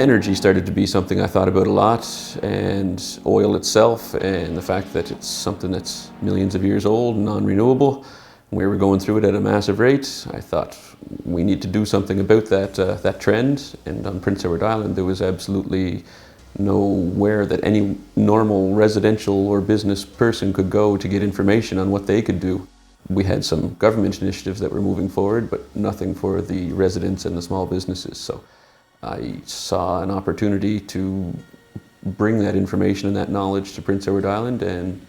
Energy started to be something I thought about a lot, and oil itself, and the fact that it's something that's millions of years old and non-renewable. We were going through it at a massive rate. I thought we need to do something about that trend, and on Prince Edward Island there was absolutely nowhere that any normal residential or business person could go to get information on what they could do. We had some government initiatives that were moving forward, but nothing for the residents and the small businesses. So I saw an opportunity to bring that information and that knowledge to Prince Edward Island and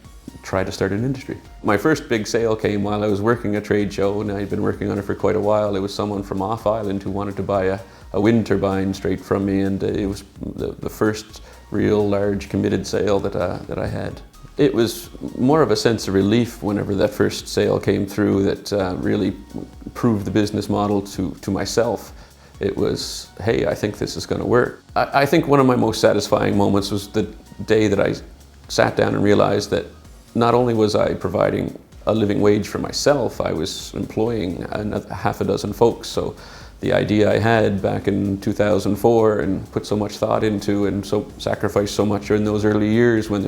try to start an industry. My first big sale came while I was working a trade show, and I'd been working on it for quite a while. It was someone from off island who wanted to buy a wind turbine straight from me, and it was the first real large committed sale that I had. It was more of a sense of relief whenever that first sale came through that really proved the business model to myself. It was, hey, I think this is going to work. I think one of my most satisfying moments was the day that I sat down and realized that not only was I providing a living wage for myself, I was employing half a dozen folks. So the idea I had back in 2004 and put so much thought into and so sacrificed so much in those early years when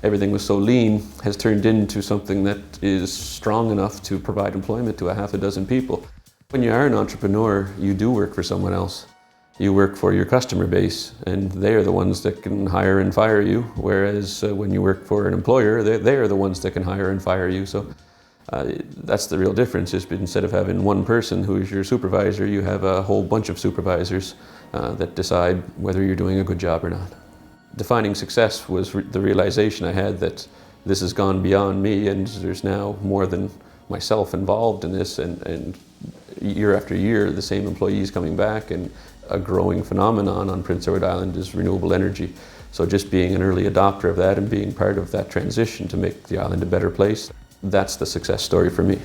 everything was so lean has turned into something that is strong enough to provide employment to a half a dozen people. When you are an entrepreneur, you do work for someone else. You work for your customer base, and they are the ones that can hire and fire you, whereas when you work for an employer, they are the ones that can hire and fire you. So that's the real difference, is instead of having one person who is your supervisor, you have a whole bunch of supervisors that decide whether you're doing a good job or not. Defining success was the realization I had that this has gone beyond me, and there's now more than myself involved in this, and year after year the same employees coming back, and a growing phenomenon on Prince Edward Island is renewable energy. So just being an early adopter of that and being part of that transition to make the island a better place, that's the success story for me.